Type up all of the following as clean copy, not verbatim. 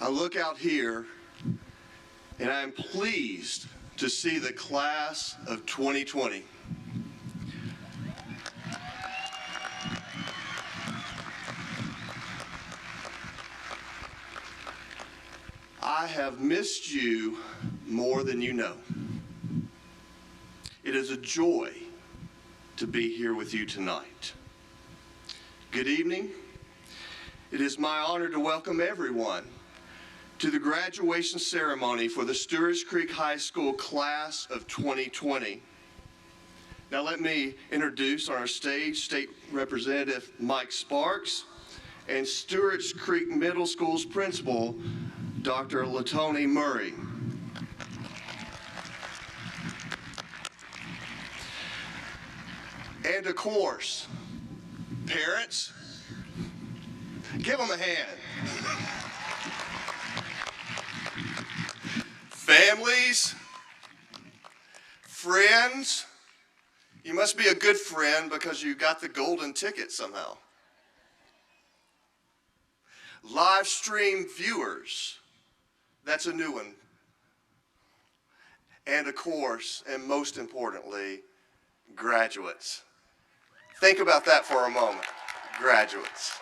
I look out here and I'm pleased to see the class of 2020. I have missed you more than you know. It is a joy to be here with you tonight. Good evening. It is my honor to welcome everyone to the graduation ceremony for the Stewarts Creek High School class of 2020. Now let me introduce on our stage State Representative Mike Sparks and Stewarts Creek Middle School's principal, Dr. Latoni Murray. And of course, parents, give them a hand. Families, friends, you must be a good friend because you got the golden ticket somehow. Live stream viewers, that's a new one. And of course, and most importantly, graduates. Think about that for a moment, graduates.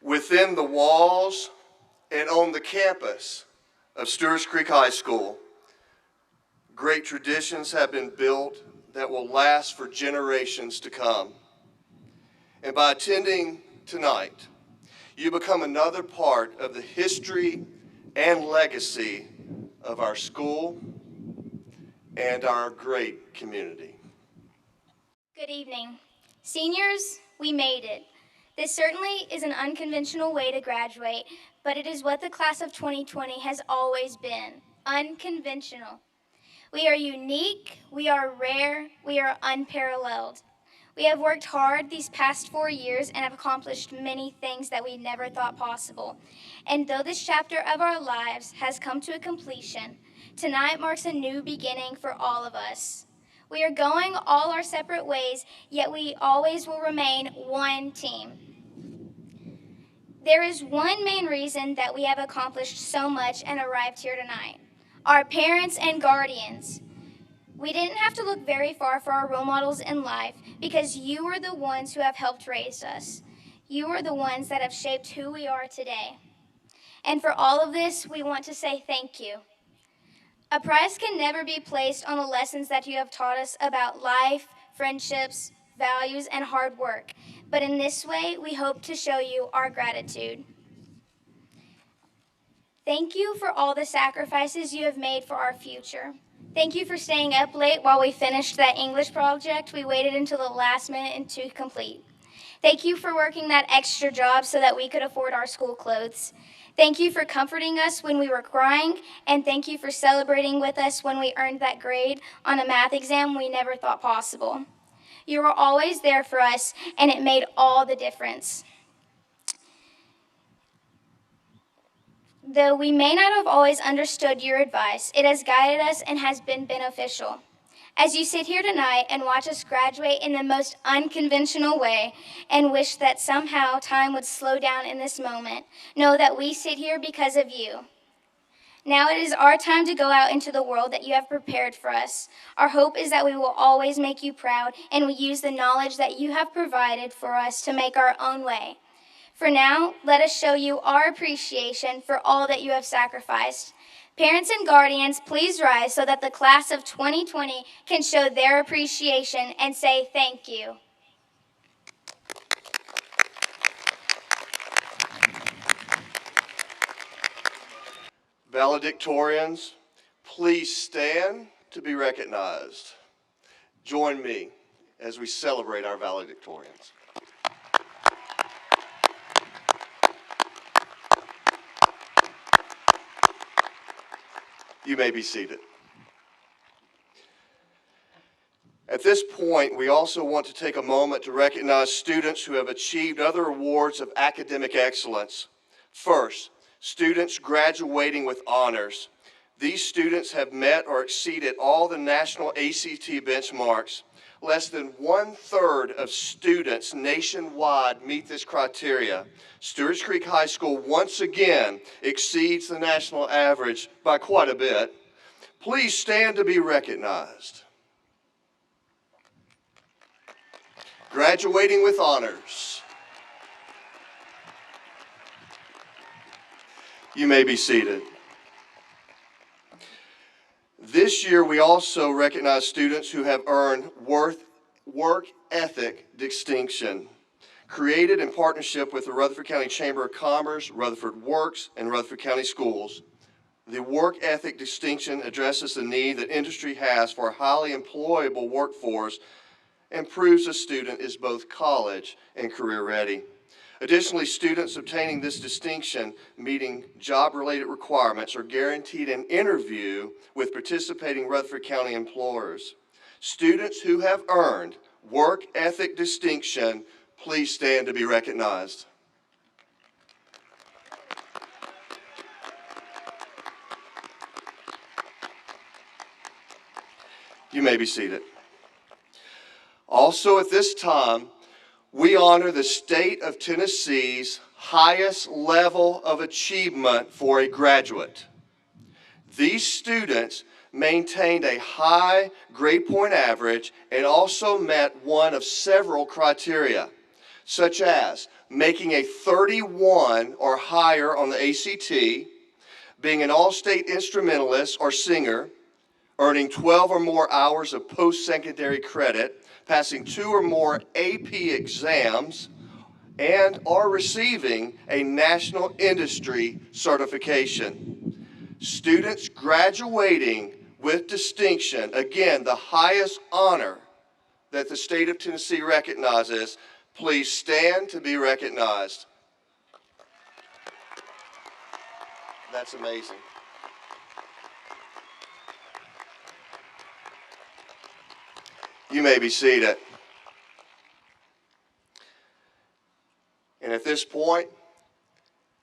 Within the walls and on the campus of Stewarts Creek High School, great traditions have been built that will last for generations to come. And by attending tonight, you become another part of the history and legacy of our school and our great community. Good evening. Seniors, we made it. This certainly is an unconventional way to graduate, but it is what the class of 2020 has always been, unconventional. We are unique, we are rare, we are unparalleled. We have worked hard these past 4 years and have accomplished many things that we never thought possible. And though this chapter of our lives has come to a completion, tonight marks a new beginning for all of us. We are going all our separate ways, yet we always will remain one team. There is one main reason that we have accomplished so much and arrived here tonight: our parents and guardians. We didn't have to look very far for our role models in life because you are the ones who have helped raise us. You are the ones that have shaped who we are today. And for all of this, we want to say thank you. A price can never be placed on the lessons that you have taught us about life, friendships, values, and hard work. But in this way, we hope to show you our gratitude. Thank you for all the sacrifices you have made for our future. Thank you for staying up late while we finished that English project we waited until the last minute to complete. Thank you for working that extra job so that we could afford our school clothes. Thank you for comforting us when we were crying, and thank you for celebrating with us when we earned that grade on a math exam we never thought possible. You were always there for us, and it made all the difference. Though we may not have always understood your advice, it has guided us and has been beneficial. As you sit here tonight and watch us graduate in the most unconventional way and wish that somehow time would slow down in this moment, know that we sit here because of you. Now it is our time to go out into the world that you have prepared for us. Our hope is that we will always make you proud, and we use the knowledge that you have provided for us to make our own way. For now, let us show you our appreciation for all that you have sacrificed. Parents and guardians, please rise so that the class of 2020 can show their appreciation and say thank you. Valedictorians, please stand to be recognized. Join me as we celebrate our valedictorians. You may be seated. At this point, we also want to take a moment to recognize students who have achieved other awards of academic excellence. First, students graduating with honors. These students have met or exceeded all the national ACT benchmarks Less than 1/3 of students nationwide meet this criteria. Stewarts Creek High School once again exceeds the national average by quite a bit. Please stand to be recognized. Graduating with honors. You may be seated. This year, we also recognize students who have earned work ethic distinction. Created in partnership with the Rutherford County Chamber of Commerce, Rutherford Works, and Rutherford County Schools, the work ethic distinction addresses the need that industry has for a highly employable workforce and proves a student is both college and career ready. Additionally, students obtaining this distinction meeting job-related requirements are guaranteed an interview with participating Rutherford County employers. Students who have earned work ethic distinction, please stand to be recognized. You may be seated. Also at this time, we honor the state of Tennessee's highest level of achievement for a graduate. These students maintained a high grade point average and also met one of several criteria, such as making a 31 or higher on the ACT, being an all-state instrumentalist or singer, earning 12 or more hours of post-secondary credit, passing 2 or more AP exams, and or receiving a national industry certification. Students graduating with distinction, again, the highest honor that the state of Tennessee recognizes, please stand to be recognized. That's amazing. You may be seated. And at this point,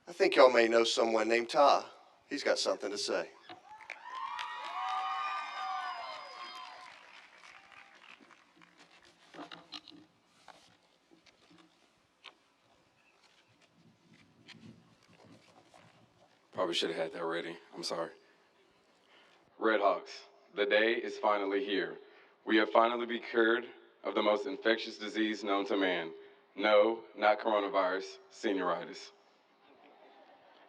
I think y'all may know someone named Ty. He's got something to say. Probably should have had that ready. I'm sorry. Red Hawks, the day is finally here. We have finally been cured of the most infectious disease known to man. No, not coronavirus, senioritis.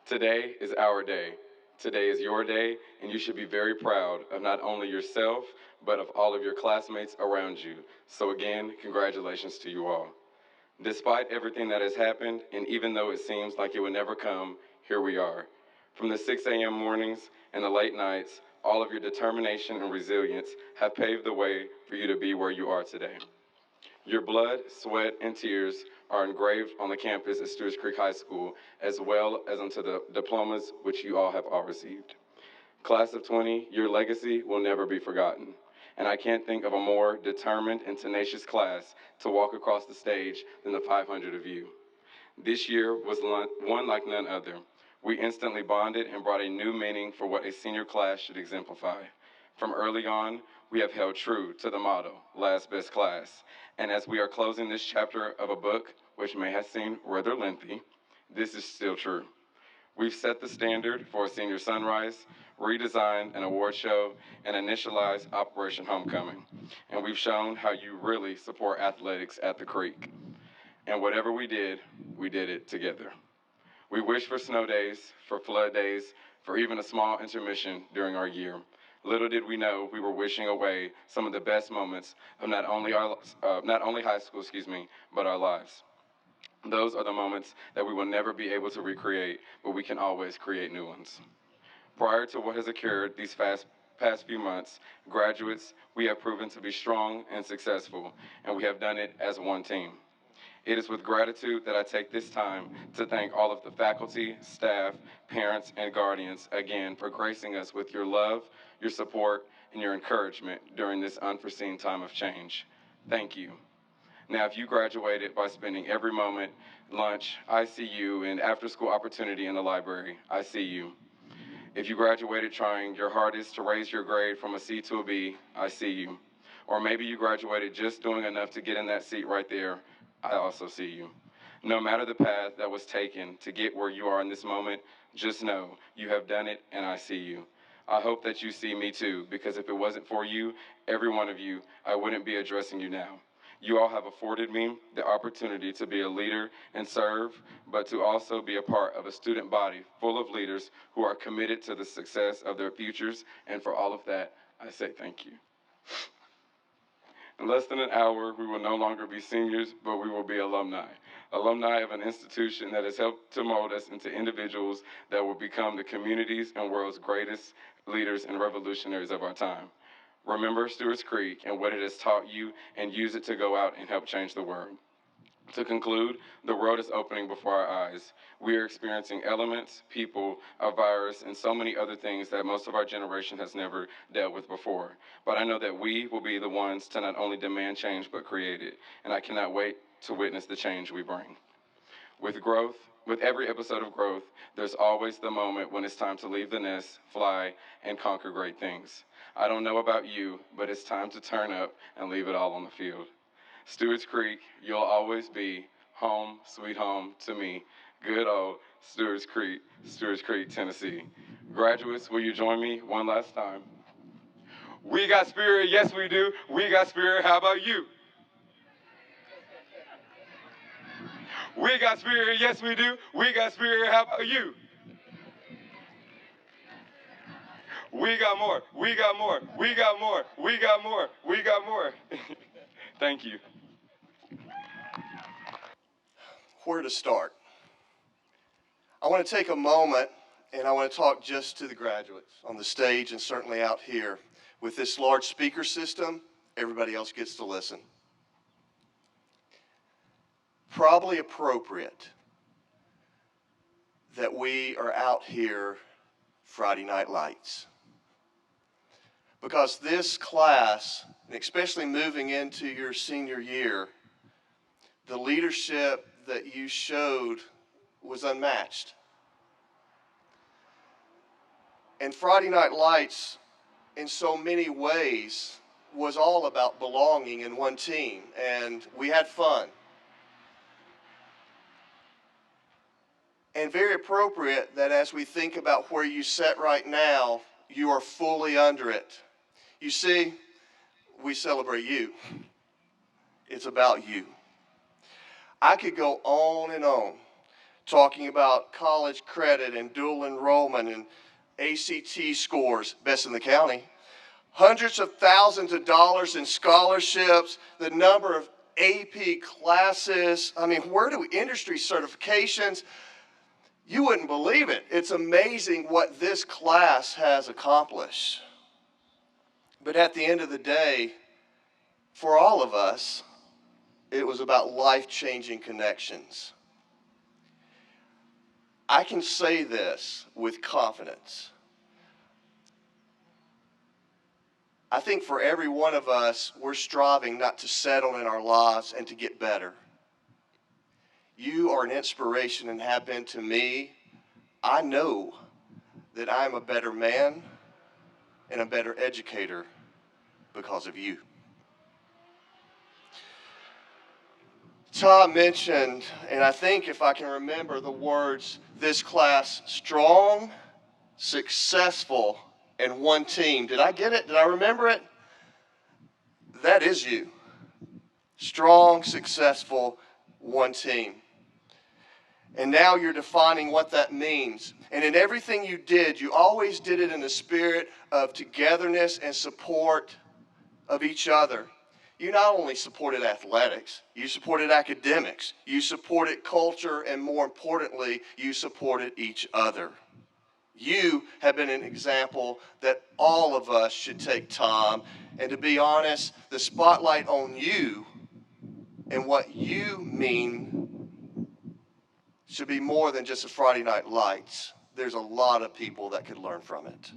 Today is our day. Today is your day, and you should be very proud of not only yourself, but of all of your classmates around you. So again, congratulations to you all. Despite everything that has happened, and even though it seems like it would never come, here we are. From the 6 a.m. mornings and the late nights, all of your determination and resilience have paved the way for you to be where you are today. Your blood, sweat, and tears are engraved on the campus at Stewarts Creek High School, as well as onto the diplomas which you all have all received. Class of 20, your legacy will never be forgotten. And I can't think of a more determined and tenacious class to walk across the stage than the 500 of you. This year was one like none other. We instantly bonded and brought a new meaning for what a senior class should exemplify. From early on, we have held true to the motto, last best class. And as we are closing this chapter of a book, which may have seemed rather lengthy, this is still true. We've set the standard for a senior sunrise, redesigned an award show, and initialized Operation Homecoming. And we've shown how you really support athletics at the Creek. And whatever we did it together. We wish for snow days, for flood days, for even a small intermission during our year. Little did we know we were wishing away some of the best moments of not only high school, but our lives. Those are the moments that we will never be able to recreate, but we can always create new ones. Prior to what has occurred these past few months, graduates, we have proven to be strong and successful, and we have done it as one team. It is with gratitude that I take this time to thank all of the faculty, staff, parents, and guardians again for gracing us with your love, your support, and your encouragement during this unforeseen time of change. Thank you. Now, if you graduated by spending every moment, lunch, I see you, and after-school opportunity in the library, I see you. If you graduated trying your hardest to raise your grade from a C to a B, I see you. Or maybe you graduated just doing enough to get in that seat right there. I also see you. No matter the path that was taken to get where you are in this moment, just know you have done it and I see you. I hope that you see me too, because if it wasn't for you, every one of you, I wouldn't be addressing you now. You all have afforded me the opportunity to be a leader and serve, but to also be a part of a student body full of leaders who are committed to the success of their futures, and for all of that, I say thank you. In less than an hour, we will no longer be seniors, but we will be alumni. Alumni of an institution that has helped to mold us into individuals that will become the communities and world's greatest leaders and revolutionaries of our time. Remember Stewarts Creek and what it has taught you, and use it to go out and help change the world. To conclude, the world is opening before our eyes. We are experiencing elements, people, a virus, and so many other things that most of our generation has never dealt with before. But I know that we will be the ones to not only demand change, but create it. And I cannot wait to witness the change we bring. With growth, with every episode of growth, there's always the moment when it's time to leave the nest, fly, and conquer great things. I don't know about you, but it's time to turn up and leave it all on the field. Stewarts Creek, you'll always be home, sweet home to me. Good old Stewarts Creek, Tennessee. Graduates, will you join me one last time? We got spirit, yes we do. We got spirit, how about you? We got spirit, yes we do. We got spirit, how about you? We got more, we got more, we got more, we got more, we got more. Thank you. Where to start? I want to take a moment and I want to talk just to the graduates on the stage and certainly out here. With this large speaker system, everybody else gets to listen. Probably appropriate that we are out here Friday Night Lights. Because this class, and especially moving into your senior year, the leadership that you showed was unmatched. And Friday Night Lights, in so many ways, was all about belonging in one team, and we had fun. And very appropriate that as we think about where you sit right now, you are fully under it. You see, we celebrate you. It's about you. I could go on and on talking about college credit and dual enrollment and ACT scores, best in the county, hundreds of thousands of dollars in scholarships, the number of AP classes, where do we, industry certifications, you wouldn't believe it. It's amazing what this class has accomplished. But at the end of the day, for all of us, it was about life-changing connections. I can say this with confidence. I think for every one of us, we're striving not to settle in our lives and to get better. You are an inspiration and have been to me. I know that I'm a better man and a better educator because of you. Tom mentioned, and I think if I can remember the words, this class, strong, successful, and one team. Did I get it? Did I remember it? That is you. Strong, successful, one team. And now you're defining what that means. And in everything you did, you always did it in the spirit of togetherness and support of each other. You not only supported athletics, you supported academics, you supported culture, and more importantly, you supported each other. You have been an example that all of us should take time. And to be honest, the spotlight on you and what you mean should be more than just a Friday Night Lights. There's a lot of people that could learn from it.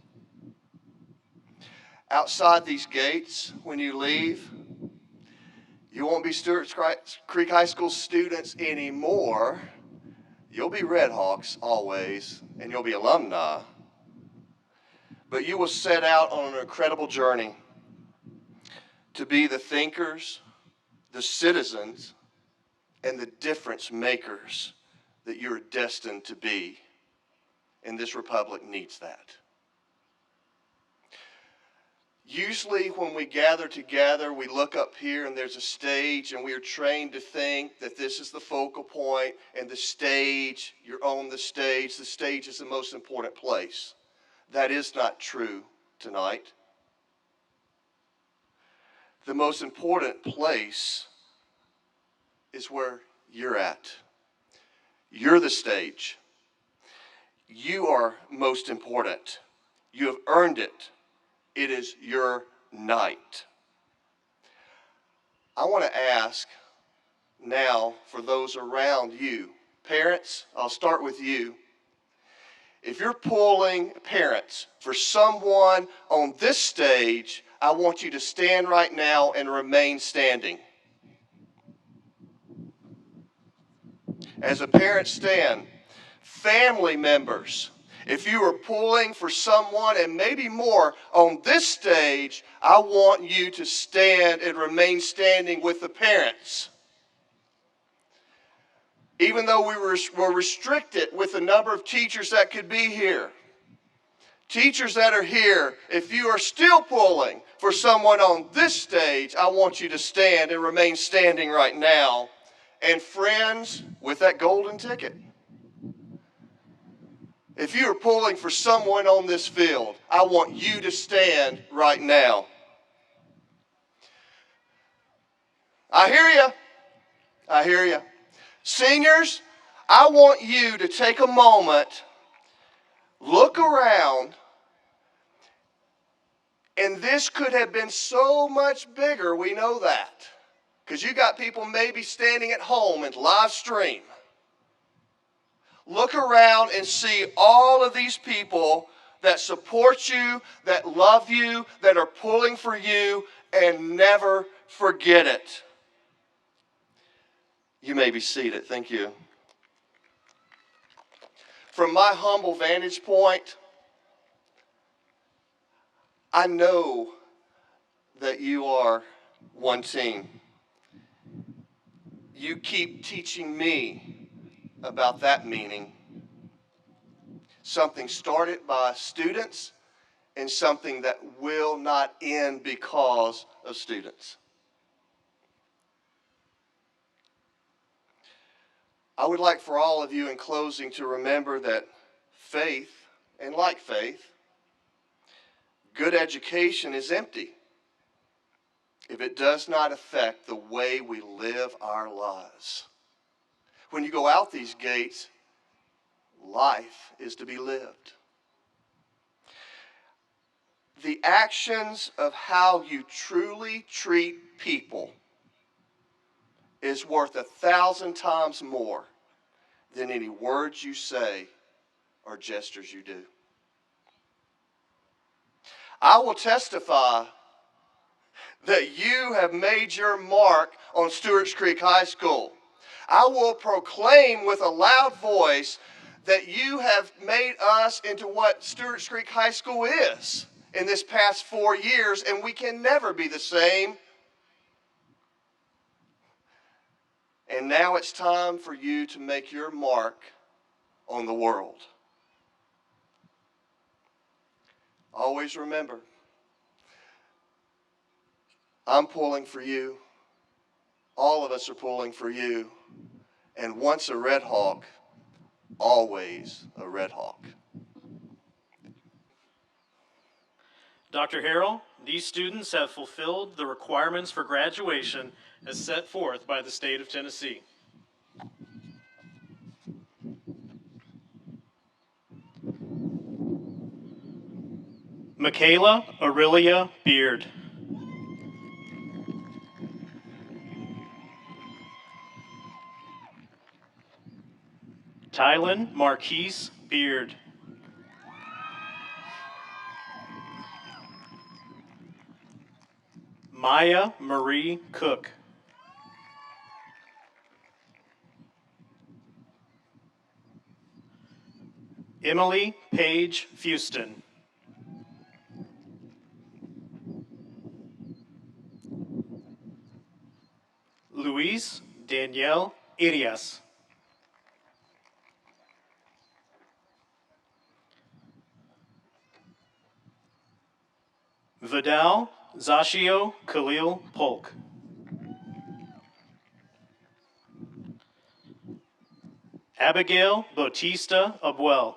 Outside these gates, when you leave, you won't be Stewarts Creek High School students anymore. You'll be Redhawks always, and you'll be alumni. But you will set out on an incredible journey. to be the thinkers, the citizens, and the difference makers that you're destined to be. And this republic needs that. Usually when we gather together, we look up here and there's a stage, and we are trained to think that this is the focal point, and the stage, you're on the stage is the most important place. That is not true tonight. The most important place is where you're at. You're the stage. You are most important. You have earned it. It is your night. I want to ask now for those around you. Parents, I'll start with you. If you're pulling, parents, for someone on this stage, I want you to stand right now and remain standing. As a parent, stand. Family members, if you are pulling for someone and maybe more on this stage, I want you to stand and remain standing with the parents. Even though we were restricted with the number of teachers that could be here, teachers that are here, if you are still pulling for someone on this stage, I want you to stand and remain standing right now. And friends with that golden ticket, if you are pulling for someone on this field, I want you to stand right now. I hear you. I hear you. Seniors, I want you to take a moment, look around, and this could have been so much bigger, we know that. Because you got people maybe standing at home and live stream. Look around and see all of these people that support you, that love you, that are pulling for you, and never forget it. You may be seated. Thank you. From my humble vantage point, I know that you are one team. You keep teaching me about that meaning. Something started by students and something that will not end because of students. I would like for all of you in closing to remember that faith, and like faith, good education is empty if it does not affect the way we live our lives. When you go out these gates, life is to be lived. The actions of how you truly treat people is worth 1,000 times more than any words you say or gestures you do. I will testify that you have made your mark on Stewarts Creek High School. I will proclaim with a loud voice that you have made us into what Stewarts Creek High School is in this past 4 years, and we can never be the same. And now it's time for you to make your mark on the world. Always remember, I'm pulling for you. All of us are pulling for you. And once a Red Hawk, always a Red Hawk. Dr. Harrell, these students have fulfilled the requirements for graduation as set forth by the state of Tennessee. Michaela Aurelia Beard. Tylen Marquise Beard. Maya Marie Cook. Emily Paige Fuston. Danielle Irias. Vidal Zashio Khalil Polk. Abigail Bautista Abuel.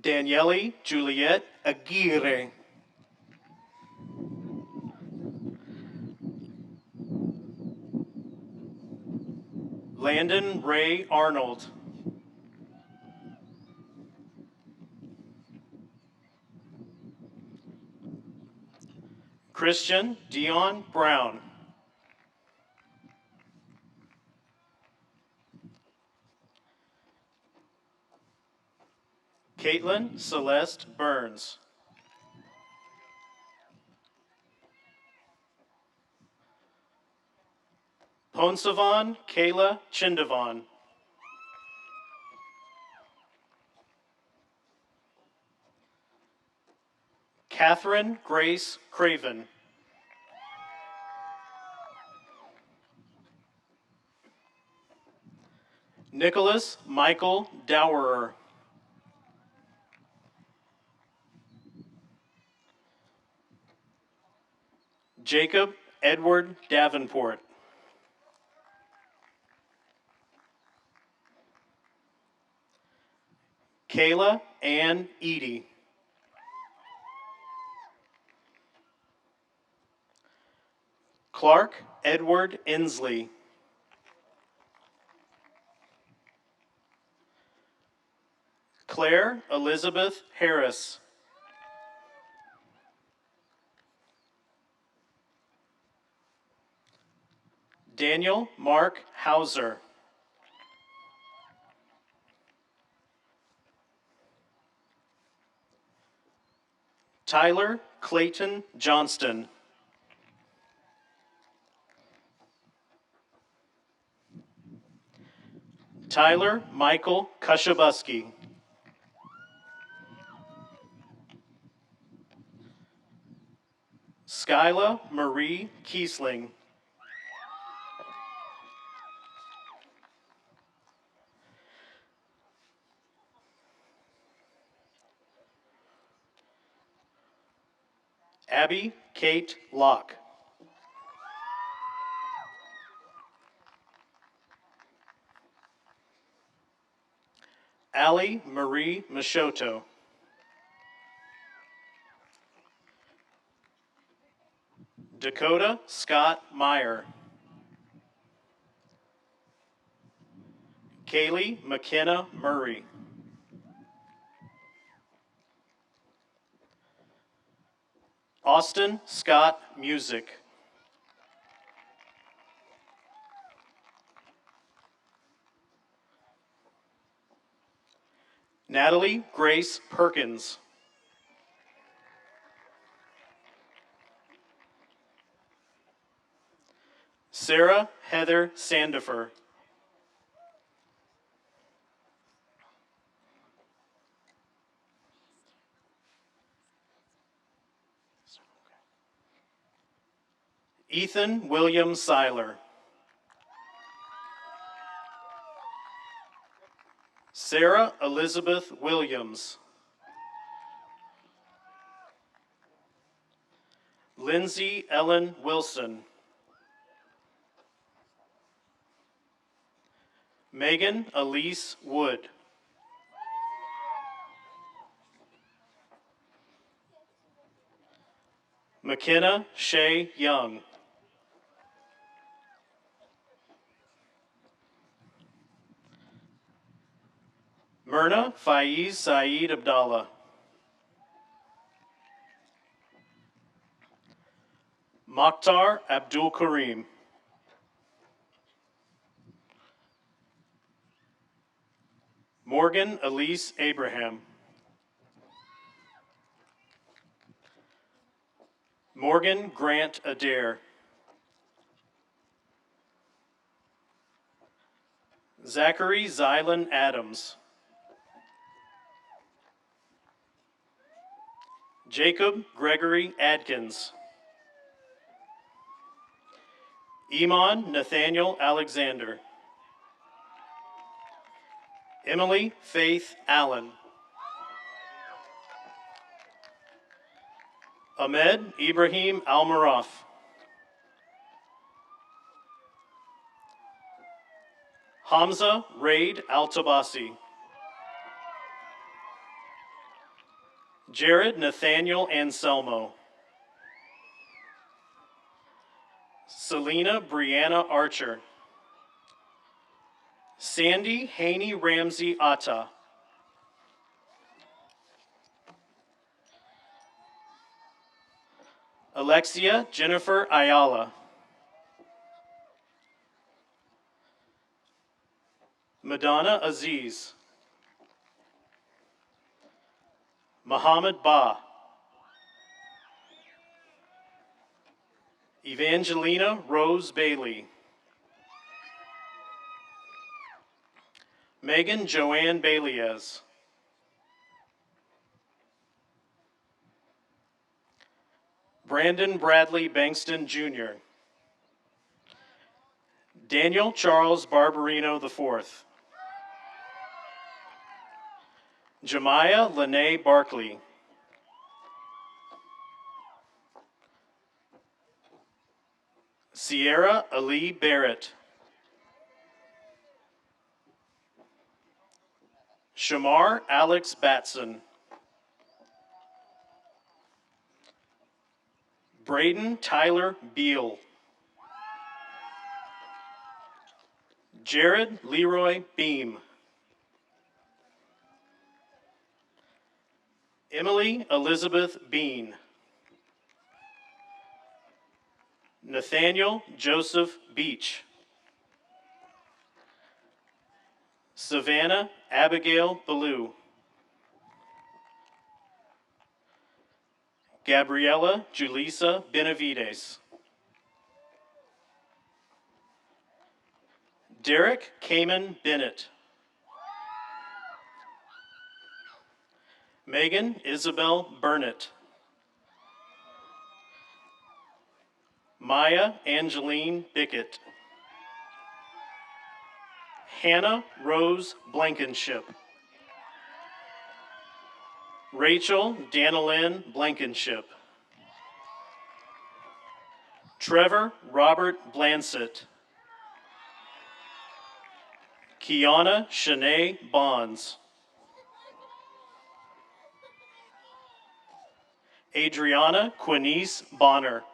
Daniele Juliette Aguirre. Landon Ray Arnold. Christian Dion Brown. Caitlin Celeste Burns. Ponsavan Kayla Chindavan. Catherine Grace Craven. Nicholas Michael Dowerer. Jacob Edward Davenport. Kayla Ann Eady. Clark Edward Inslee. Claire Elizabeth Harris. Daniel Mark Hauser. Tyler Clayton Johnston. Tyler Michael Kushabuski. Skyla Marie Kiesling. Abby Kate Locke. Allie Marie Michoto. Dakota Scott Meyer. Kaylee McKenna Murray. Austin Scott Music. Natalie Grace Perkins. Sarah Heather Sandifer. Ethan William Seiler. Sarah Elizabeth Williams. Lindsay Ellen Wilson. Megan Elise Wood. McKenna Shea Young. Myrna Faiz Saeed Abdallah. Mokhtar Abdul Karim. Morgan Elise Abraham. Morgan Grant Adair. Zachary Zylan Adams. Jacob Gregory Adkins. Iman Nathaniel Alexander. Emily Faith Allen. Ahmed Ibrahim Almaraf. Hamza Raid Altabasi. Jared Nathaniel Anselmo. Selena Brianna Archer. Sandy Haney Ramsey Atta. Alexia Jennifer Ayala. Madonna Aziz. Muhammad Ba. Evangelina Rose Bailey. Megan Joanne Baileyes. Brandon Bradley Bankston Jr. Daniel Charles Barbarino IV. Jemiah Lene Barkley. Sierra Ali Barrett. Shamar Alex Batson. Braden Tyler Beal. Jared Leroy Beam. Emily Elizabeth Bean. Nathaniel Joseph Beach. Savannah Abigail Ballou. Gabriella Julissa Benavides. Derek Kamen Bennett. Megan Isabel Burnett. Maya Angeline Bickett. Hannah Rose Blankenship. Rachel Danilyn Blankenship. Trevor Robert Blansett. Kiana Shanae Bonds. Adriana Quinice Bonner.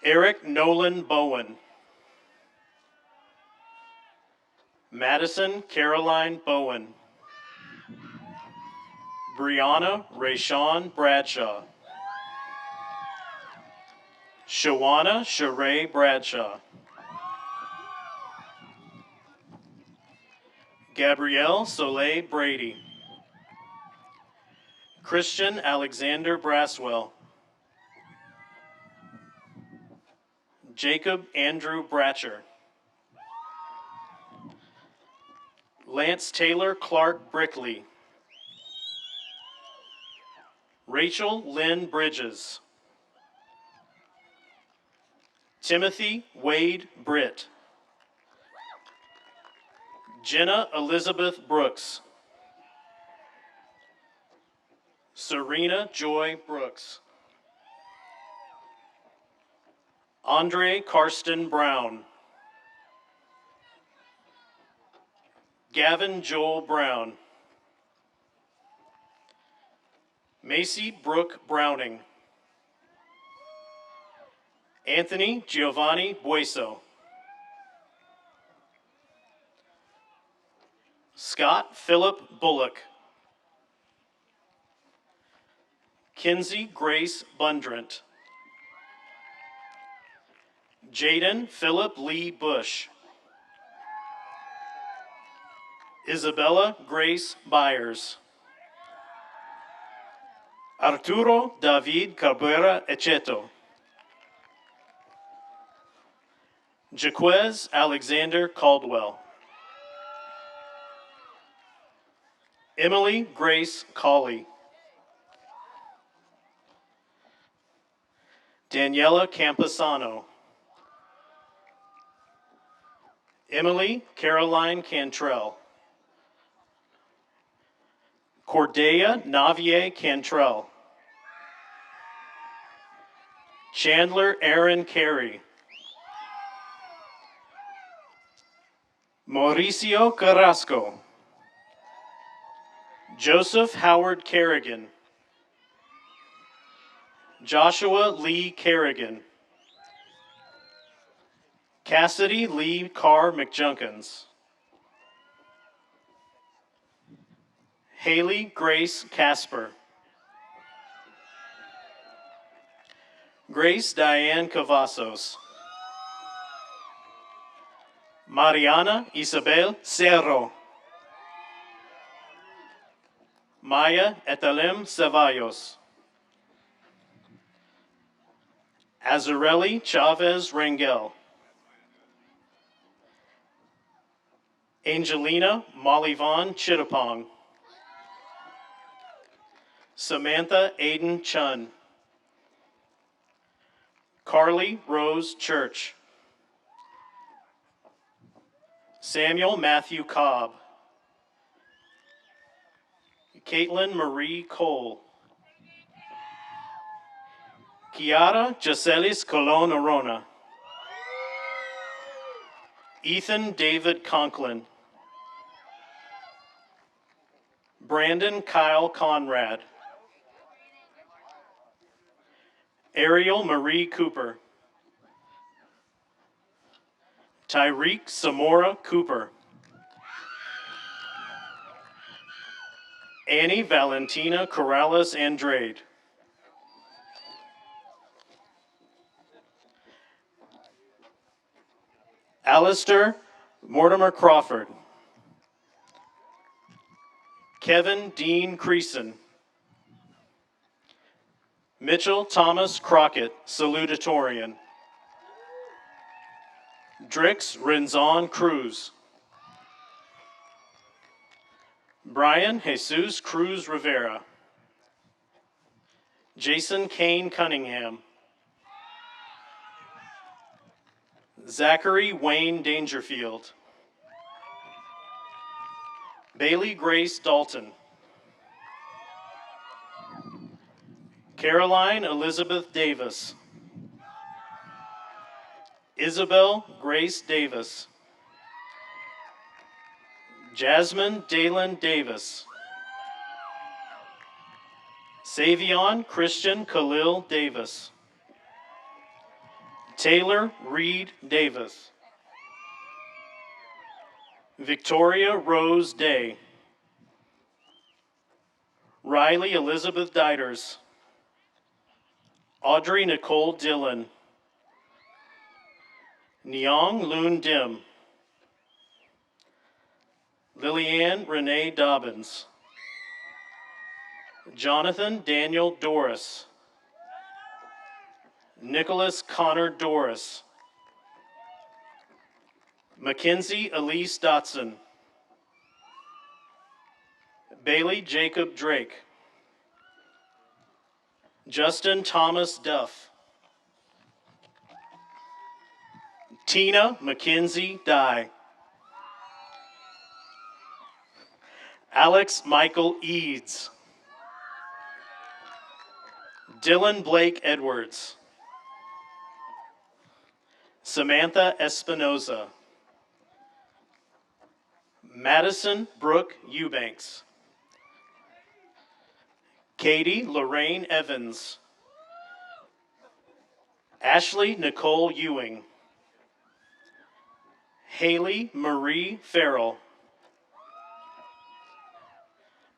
Eric Nolan Bowen. Madison Caroline Bowen. Brianna Rayshawn Bradshaw. Shawana Sheree Bradshaw. Gabrielle Soleil Brady. Christian Alexander Braswell. Jacob Andrew Bratcher. Lance Taylor Clark Brickley. Rachel Lynn Bridges. Timothy Wade Britt. Jenna Elizabeth Brooks. Serena Joy Brooks. Andre Karsten Brown. Gavin Joel Brown. Macy Brooke Browning. Anthony Giovanni Bueso. Scott Philip Bullock. Kinsey Grace Bundrant. Jaden Philip Lee Bush. Isabella Grace Byers. Arturo David Cabrera Echeto. Jaquez Alexander Caldwell. Emily Grace Colley. Daniela Camposano. Emily Caroline Cantrell. Cordelia Navier Cantrell. Chandler Aaron Carey. Mauricio Carrasco. Joseph Howard Kerrigan. Joshua Lee Kerrigan. Cassidy Lee Carr McJunkins. Haley Grace Casper. Grace Diane Cavazos. Mariana Isabel Cerro. Maya Etalem Ceballos. Azarelli Chavez Rangel. Angelina Mollyvon Chittapong. Samantha Aiden Chun. Carly Rose Church. Samuel Matthew Cobb. Caitlin Marie Cole. Kiara Jacelis Colon Arona. Ethan David Conklin. Brandon Kyle Conrad. Ariel Marie Cooper. Tyreek Samora Cooper. Annie Valentina Corrales Andrade. Alistair Mortimer Crawford. Kevin Dean Creason. Mitchell Thomas Crockett, salutatorian. Drix Renzon Cruz. Brian Jesus Cruz Rivera. Jason Kane Cunningham. Zachary Wayne Dangerfield. Bailey Grace Dalton. Caroline Elizabeth Davis. Isabel Grace Davis. Jasmine Dalen Davis. Savion Christian Khalil Davis. Taylor Reed Davis. Victoria Rose Day. Riley Elizabeth Dieters. Audrey Nicole Dillon. Nyong Loon Dim. Lillianne Renee Dobbins. Jonathan Daniel Doris. Nicholas Connor Doris. Mackenzie Elise Dotson. Bailey Jacob Drake. Justin Thomas Duff. Tina Mackenzie Dye. Alex Michael Eads. Dylan Blake Edwards. Samantha Espinoza. Madison Brooke Eubanks. Katie Lorraine Evans. Ashley Nicole Ewing. Haley Marie Farrell.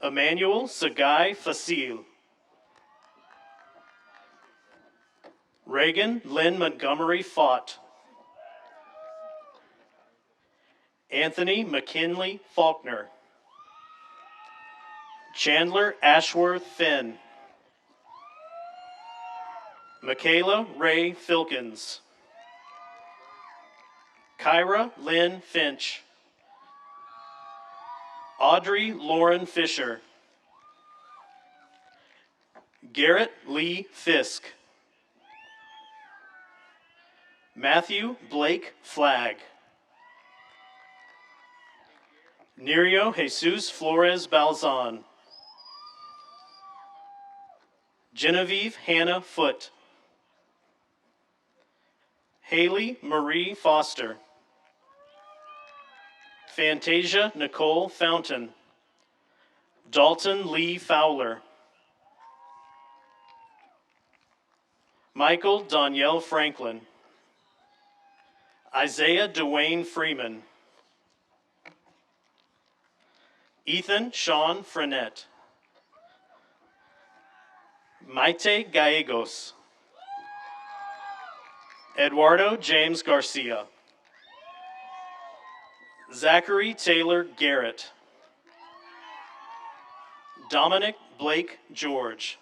Emmanuel Sagai Fasil. Reagan Lynn Montgomery Fott. Anthony McKinley Faulkner. Chandler Ashworth Finn. Michaela Ray Filkins. Kyra Lynn Finch. Audrey Lauren Fisher. Garrett Lee Fisk. Matthew Blake Flagg. Nerio Jesus Flores Balzan. Genevieve Hannah Foote. Haley Marie Foster. Fantasia Nicole Fountain. Dalton Lee Fowler. Michael Danielle Franklin. Isaiah Dwayne Freeman. Ethan Sean Frenette. Maite Gallegos. Eduardo James Garcia. Zachary Taylor Garrett. Dominic Blake George.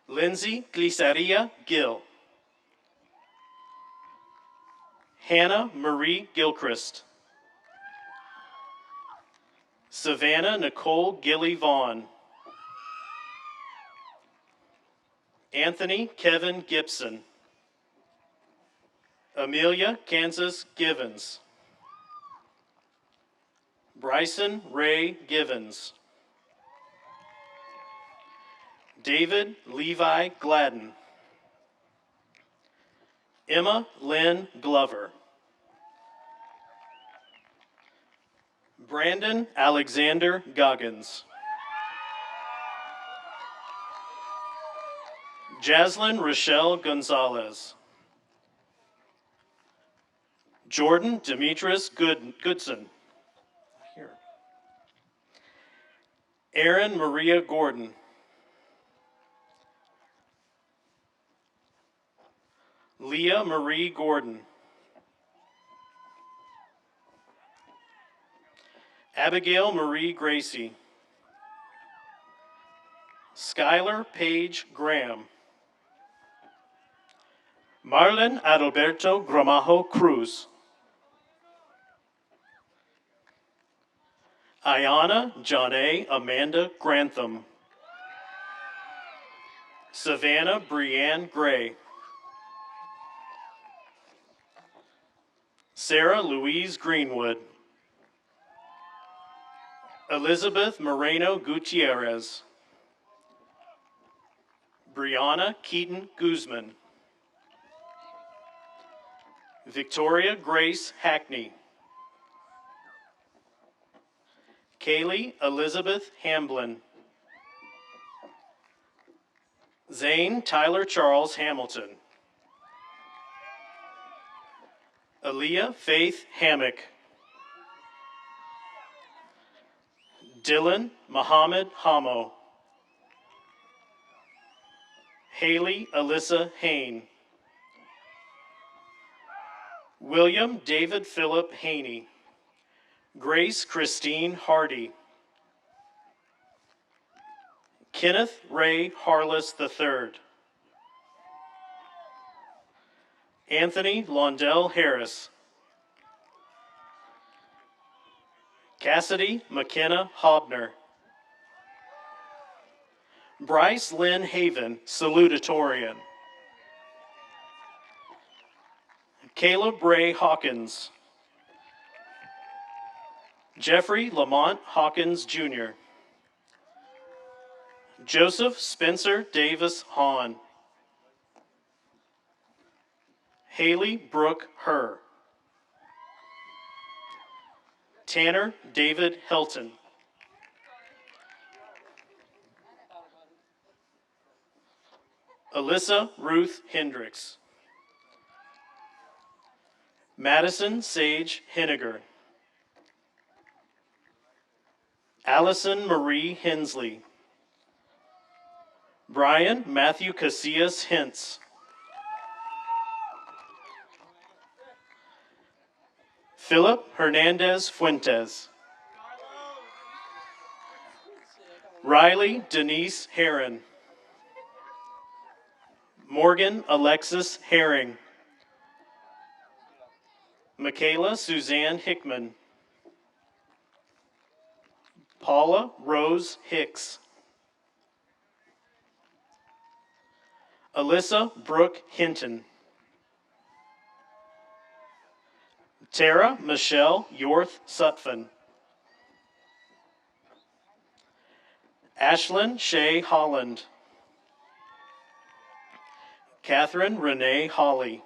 Lindsay Glisaria Gill. Hannah Marie Gilchrist. Savannah Nicole Gilly Vaughn. Anthony Kevin Gibson. Amelia Kansas Givens. Bryson Ray Givens. David Levi Gladden. Emma Lynn Glover. Brandon Alexander Goggins. Jaslyn Rochelle Gonzalez. Jordan Demetrius Goodson. Here. Aaron Maria Gordon. Leah Marie Gordon. Abigail Marie Gracie. Skylar Paige Graham. Marlon Adalberto Gramajo Cruz. Ayana Johnay Amanda Grantham. Savannah Brianne Gray. Sarah Louise Greenwood. Elizabeth Moreno Gutierrez. Brianna Keaton Guzman. Victoria Grace Hackney. Kaylee Elizabeth Hamblin. Zane Tyler Charles Hamilton. Aaliyah Faith Hammock. Dylan Muhammad Hamo. Haley Alyssa Hain. William David Philip Haney. Grace Christine Hardy. Kenneth Ray Harless III. Anthony Londell Harris. Cassidy McKenna Hobner. Bryce Lynn Haven, salutatorian. Caleb Ray Hawkins. Jeffrey Lamont Hawkins Jr. Joseph Spencer Davis Hahn. Haley Brooke Herr. Tanner David Helton. Alyssa Ruth Hendricks. Madison Sage Henniger. Allison Marie Hensley. Brian Matthew Casillas Hintz. Philip Hernandez Fuentes. Riley Denise Heron. Morgan Alexis Herring. Michaela Suzanne Hickman. Paula Rose Hicks. Alyssa Brooke Hinton. Tara Michelle Yorth Sutphen. Ashlyn Shea Holland. Catherine Renee Hawley.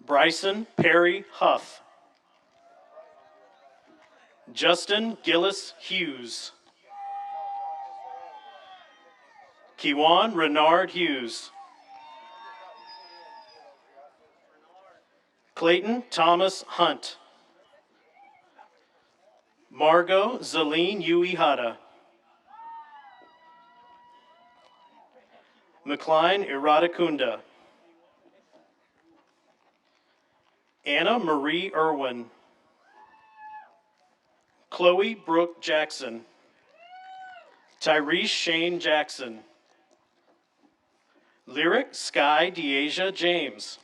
Bryson Perry Huff. Justin Gillis Hughes. Kiwan Renard Hughes. Clayton Thomas Hunt. Margot Zaline Uihara. McLean Iradakunda. Anna Marie Irwin. Chloe Brooke Jackson. Tyrese Shane Jackson. Lyric Sky Deasia James.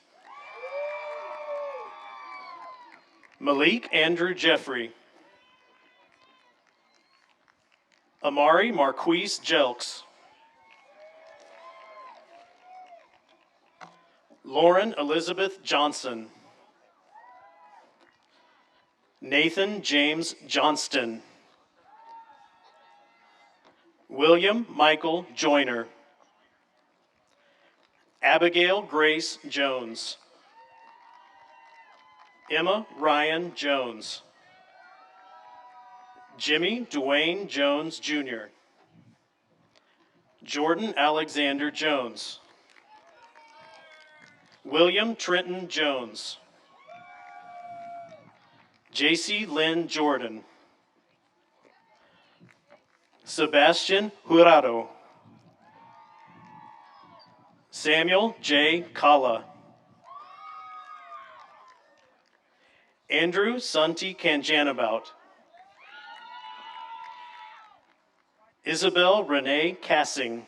Malik Andrew Jeffrey. Amari Marquise Jelks. Lauren Elizabeth Johnson. Nathan James Johnston. William Michael Joyner. Abigail Grace Jones. Emma Ryan Jones. Jimmy Dwayne Jones Jr. Jordan Alexander Jones. William Trenton Jones. JC Lynn Jordan. Sebastian Jurado. Samuel J. Kala. Andrew Santi Kanjanabout. Isabel Renee Cassing.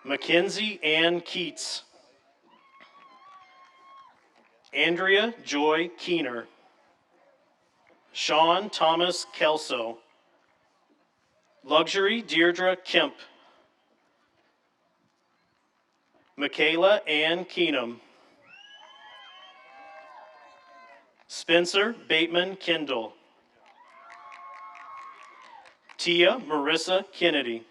Mackenzie Ann Keats. Andrea Joy Keener. Sean Thomas Kelso. Luxury Deirdre Kemp. Michaela Ann Keenum. Spencer Bateman Kendall. Tia Marissa Kennedy.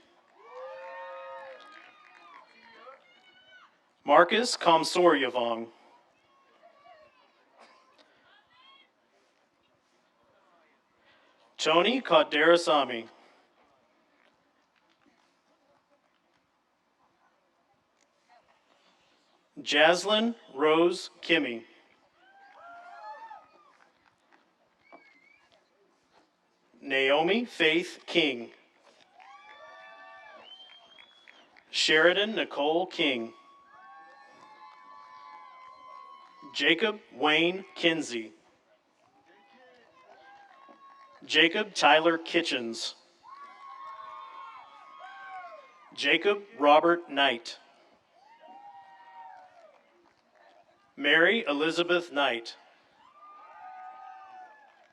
Marcus Komsoryavong. Tony Kaderasamy. Jaslyn Rose Kimmy. Naomi Faith King. Sheridan Nicole King. Jacob Wayne Kinsey. Jacob Tyler Kitchens. Jacob Robert Knight. Mary Elizabeth Knight.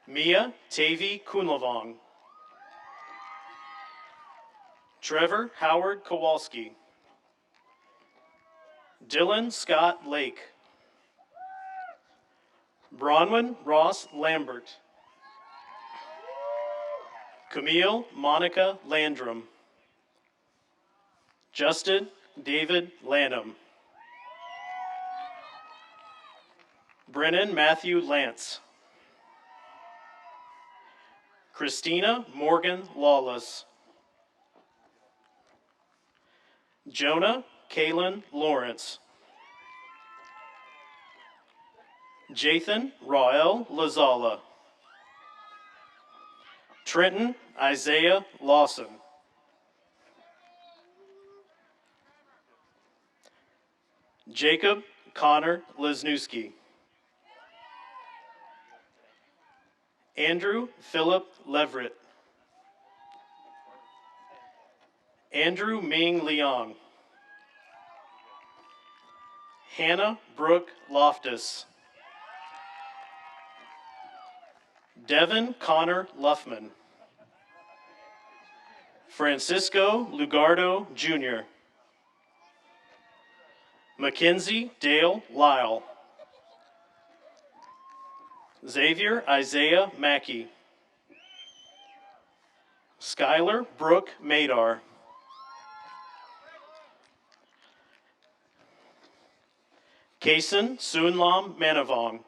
Mia Tavi Kunlavong. Trevor Howard Kowalski. Dylan Scott Lake. Bronwyn Ross Lambert. Camille Monica Landrum. Justin David Lanham. Brennan Matthew Lance. Christina Morgan Lawless. Jonah Kalen Lawrence. Jathan Rael Lazala. Trenton Isaiah Lawson. Jacob Connor Lesnewski. Andrew Philip Leverett. Andrew Ming Leong. Hannah Brooke Loftus. Devin Connor Luffman. Francisco Lugardo, Jr. Mackenzie Dale Lyle. Xavier Isaiah Mackey. Skylar Brooke Madar. Kason Soonlam Manavong.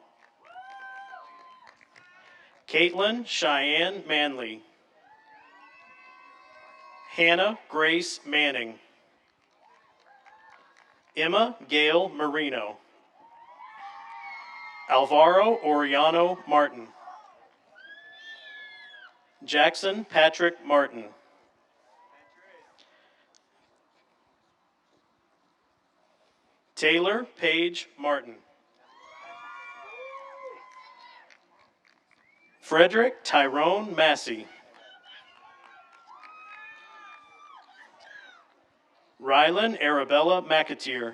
Caitlin Cheyenne Manley. Hannah Grace Manning. Emma Gail Marino. Alvaro Oriano Martin. Jackson Patrick Martin. Taylor Paige Martin. Frederick Tyrone Massey. Rylan Arabella McAteer.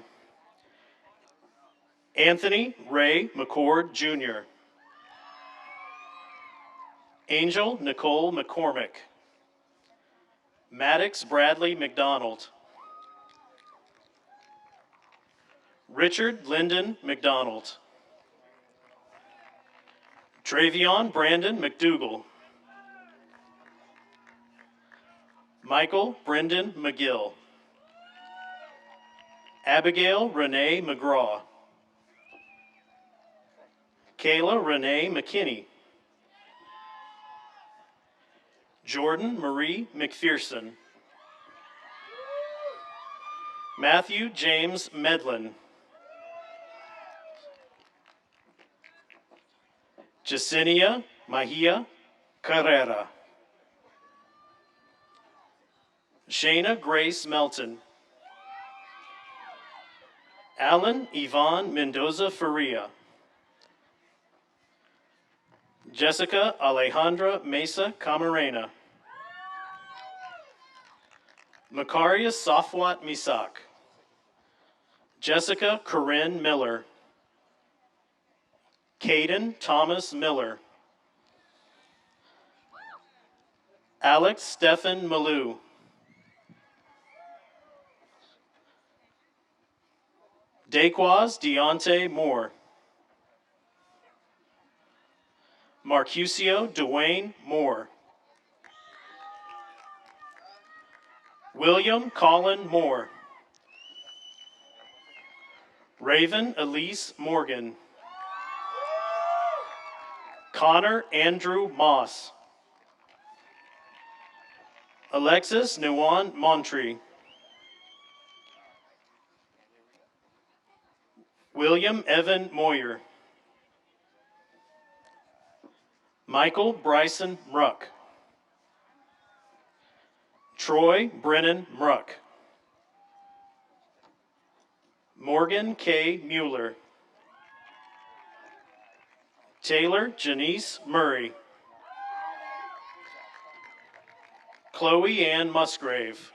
Anthony Ray McCord, Jr. Angel Nicole McCormick. Maddox Bradley McDonald. Richard Lyndon McDonald. Travion Brandon McDougall. Michael Brendan McGill. Abigail Renee McGraw. Kayla Renee McKinney. Jordan Marie McPherson. Matthew James Medlin. Jacinia Mahia Carrera. Shayna Grace Melton. Alan Yvonne Mendoza Faria. Jessica Alejandra Mesa Camarena. Macarius Safwat Misak. Jessica Corinne Miller. Caden Thomas Miller. Alex Stephen Malou. Daquaz Deontay Moore. Marcusio Dwayne Moore. William Colin Moore. Raven Elise Morgan. Connor Andrew Moss. Alexis Nuwan Montree. William Evan Moyer. Michael Bryson Ruck. Troy Brennan Ruck. Morgan K. Mueller. Taylor Janice Murray. Chloe Ann Musgrave.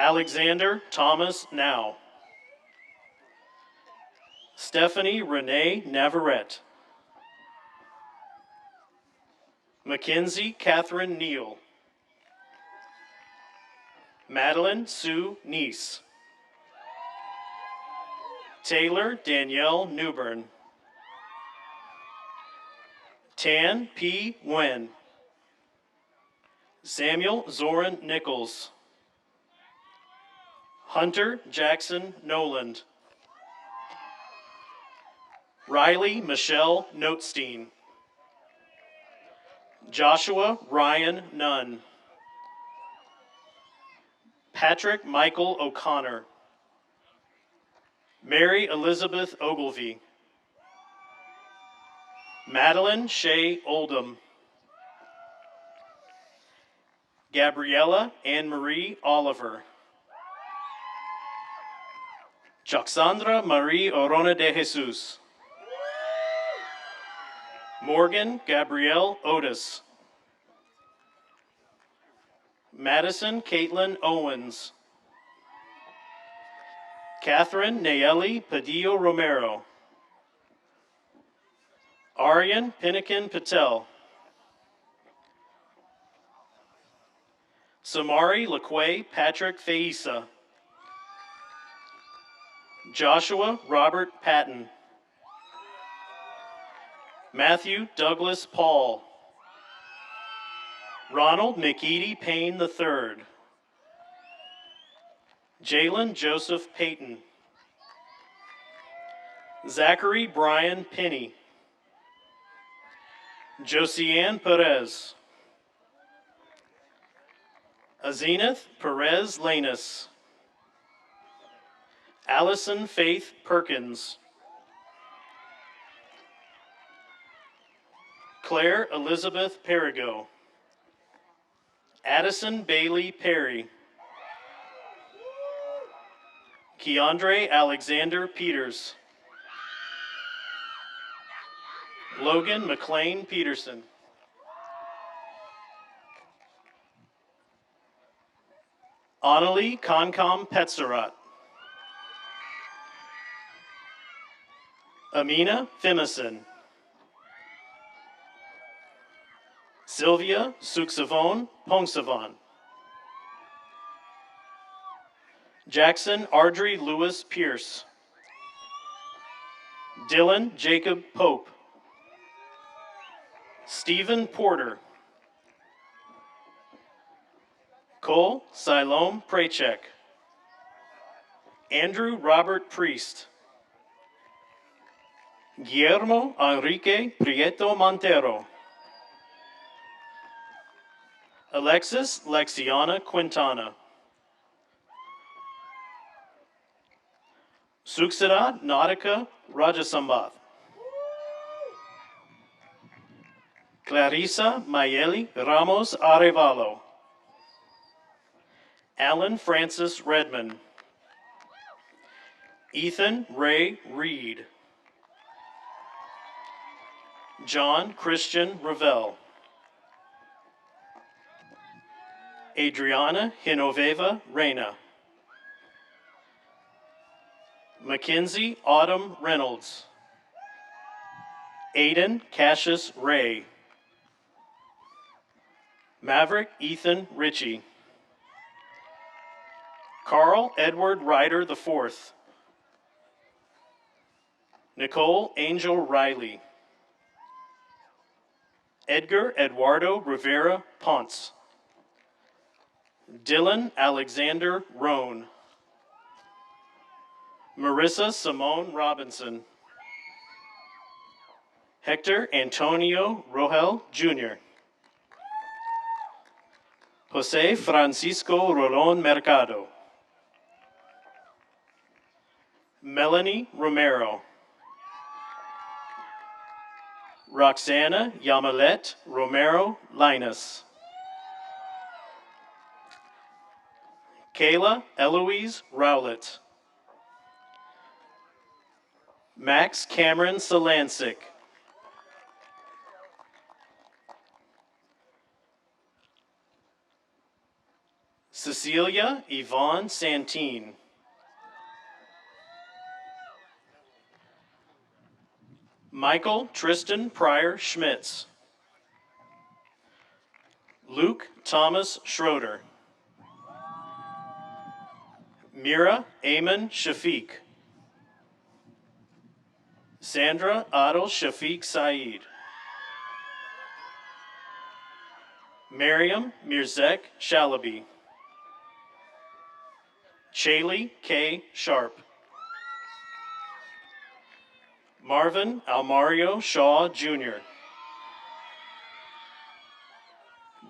Alexander Thomas Now. Stephanie Renee Navarrete. Mackenzie Catherine Neal. Madeline Sue Neese. Taylor Danielle Newbern. Tan P. Wen. Samuel Zoran Nichols. Hunter Jackson Noland. Riley Michelle Notestein. Joshua Ryan Nunn. Patrick Michael O'Connor. Mary Elizabeth Ogilvie. Madeline Shea Oldham. Gabriella Anne-Marie Oliver. Joxandra Marie Orona de Jesus. Morgan Gabrielle Otis. Madison Caitlin Owens. Catherine Nayeli Padillo Romero. Aryan Pinikin Patel. Samari LaQuay Patrick Feisa. Joshua Robert Patton. Matthew Douglas Paul. Ronald McEady Payne III. Jalen Joseph Payton. Zachary Brian Penny. Josiane Perez. Azeneth Perez Lanus. Allison Faith Perkins. Claire Elizabeth Perigo. Addison Bailey Perry. Keandre Alexander Peters. Logan McLean Peterson. Annalie Concom Petzerat. Amina Fimison. Sylvia Suksavon Pongsavan. Jackson Ardrey Lewis Pierce. Dylan Jacob Pope. Stephen Porter. Cole Siloam Prachek. Andrew Robert Priest. Guillermo Enrique Prieto Montero. Alexis Lexiana Quintana. Suksada Nautica Rajasambath. Clarissa Mayeli Ramos Arevalo. Alan Francis Redmond. Ethan Ray Reed. John Christian Ravel. Adriana Hinoveva Reyna. Mackenzie Autumn Reynolds. Aiden Cassius Ray. Maverick Ethan Ritchie. Carl Edward Ryder IV. Nicole Angel Riley. Edgar Eduardo Rivera Ponce. Dylan Alexander Roan. Marissa Simone Robinson. Hector Antonio Rohel Jr. Jose Francisco Rolon Mercado. Melanie Romero. Roxana Yamalet Romero Linus. Kayla Eloise Rowlett. Max Cameron Solansic. Cecilia Yvonne Santine. Michael Tristan Pryor Schmitz. Luke Thomas Schroeder. Mira Ayman Shafiq. Sandra Adel Shafiq Saeed. Miriam Mirzek Shalaby. Chaley K. Sharp. Marvin Almario Shaw Jr.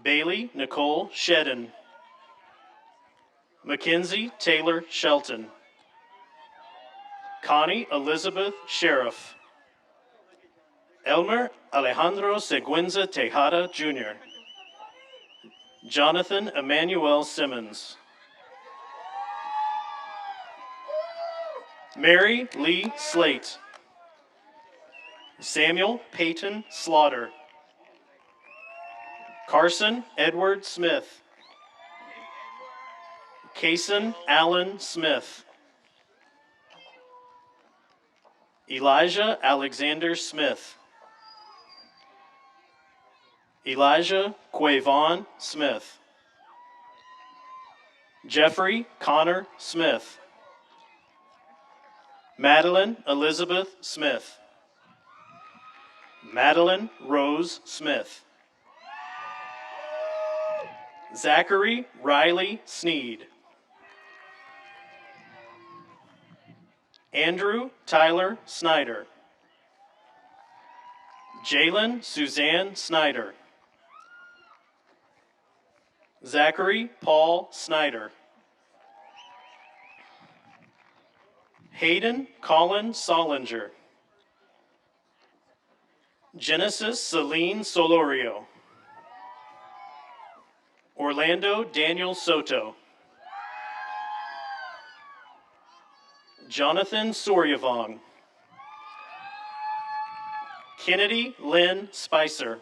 Bailey Nicole Shedden. Mackenzie Taylor Shelton. Connie Elizabeth Sheriff. Elmer Alejandro Seguenza Tejada Jr. Jonathan Emmanuel Simmons. Mary Lee Slate. Samuel Peyton Slaughter. Carson Edward Smith. Kason Allen Smith. Elijah Alexander Smith. Elijah Quavon Smith. Jeffrey Connor Smith. Madeline Elizabeth Smith. Madeline Rose Smith. Zachary Riley Sneed. Andrew Tyler Snyder. Jalen Suzanne Snyder. Zachary Paul Snyder. Hayden Colin Solinger. Genesis Celine Solorio. Orlando Daniel Soto. Jonathan Soryavong. Kennedy Lynn Spicer.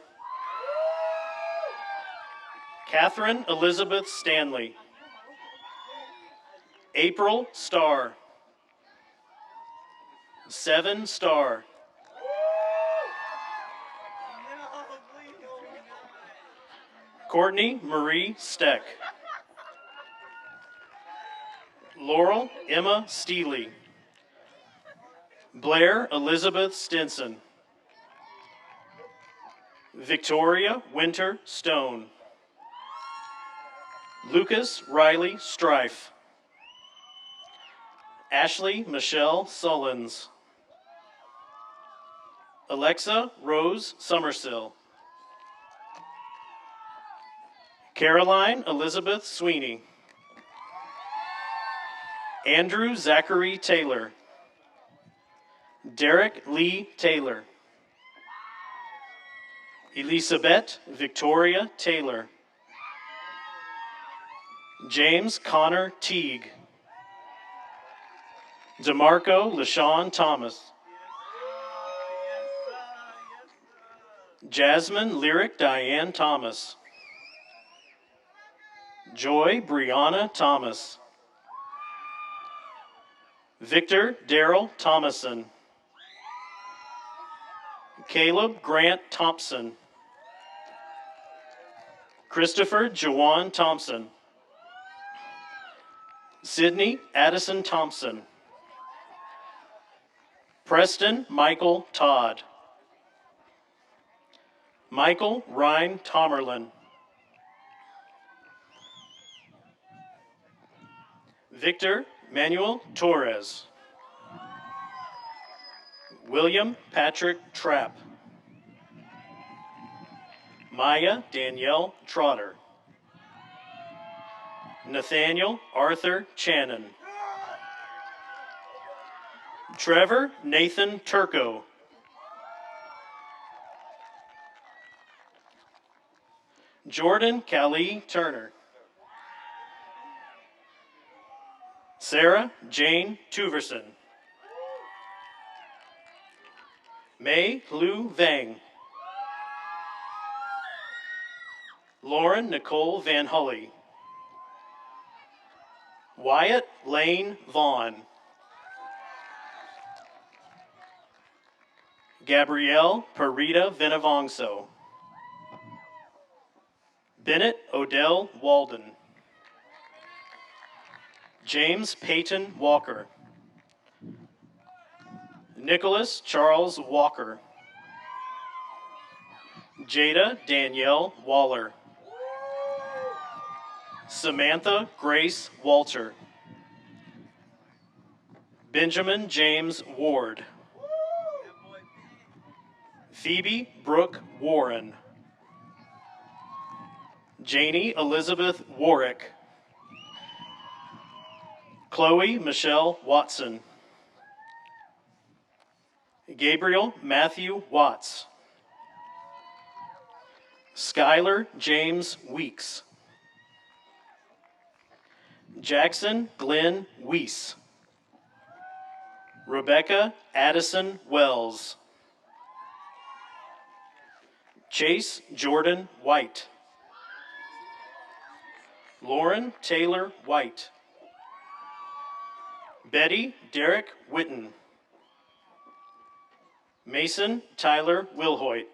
Catherine Elizabeth Stanley. April Starr. 7 Starr. Courtney Marie Steck. Laurel Emma Steely. Blair Elizabeth Stinson. Victoria Winter Stone. Lucas Riley Strife. Ashley Michelle Sullins. Alexa Rose Summersill. Caroline Elizabeth Sweeney. Andrew Zachary Taylor. Derek Lee Taylor. Elizabeth Victoria Taylor. James Connor Teague. DeMarco LaShawn Thomas. Jasmine Lyric Diane Thomas. Joy Brianna Thomas. Victor Darrell Thomason. Caleb Grant Thompson. Christopher Jawan Thompson. Sydney Addison Thompson. Preston Michael Todd. Michael Ryan Tomerlin. Victor Manuel Torres. William Patrick Trapp. Maya Danielle Trotter. Nathaniel Arthur Channon. Trevor Nathan Turco. Jordan Callie Turner. Sarah Jane Tuverson. Mei Lu Vang. Lauren Nicole Van Hully. Wyatt Lane Vaughn. Gabrielle Parita Venavongso. Bennett Odell Walden. James Peyton Walker. Nicholas Charles Walker. Jada Danielle Waller. Samantha Grace Walter. Benjamin James Ward. Phoebe Brooke Warren. Janie Elizabeth Warwick. Chloe Michelle Watson. Gabriel Matthew Watts. Skylar James Weeks. Jackson Glenn Weiss. Rebecca Addison Wells. Chase Jordan White. Lauren Taylor White. Betty Derek Witten. Mason Tyler Wilhoit.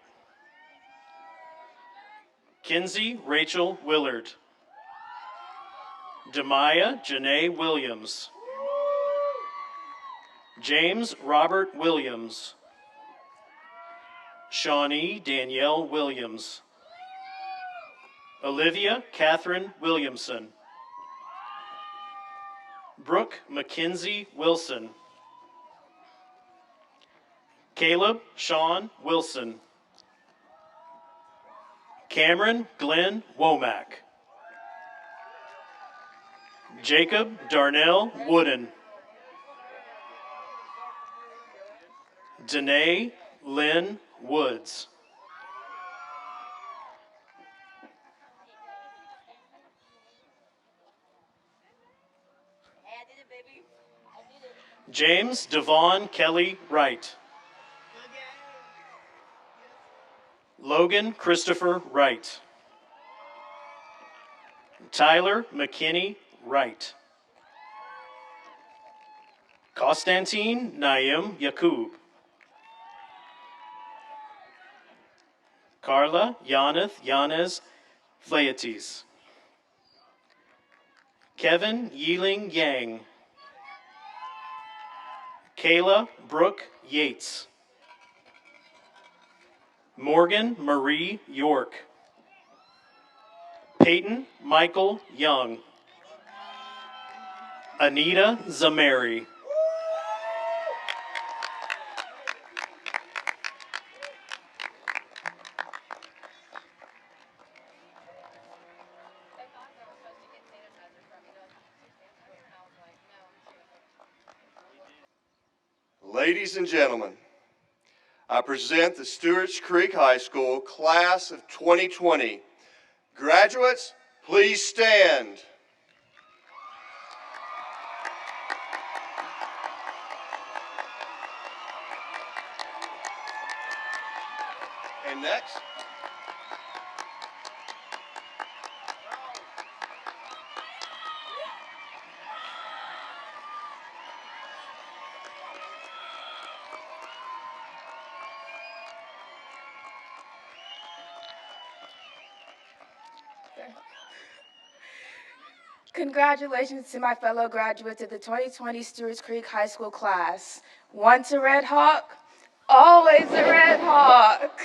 Kinsey Rachel Willard. Demaya Janae Williams. James Robert Williams. Shawnee Danielle Williams. Olivia Catherine Williamson. Brooke Mackenzie Wilson. Caleb Sean Wilson. Cameron Glenn Womack. Jacob Darnell Wooden. Danae Lynn Woods. James Devon Kelly Wright. Logan Christopher Wright. Tyler McKinney Wright. Konstantin Naim Yakub. Carla Yaneth Yanez Flaetes. Kevin Yiling Yang. Kayla Brooke Yates. Morgan Marie York. Peyton Michael Young. Anita Zameri. Ladies and gentlemen, I present the Stewarts Creek High School class of 2020. Graduates, please stand. And next, Congratulations to my fellow graduates of the 2020 Stewarts Creek High School class. Once a Red Hawk, always a Red Hawk.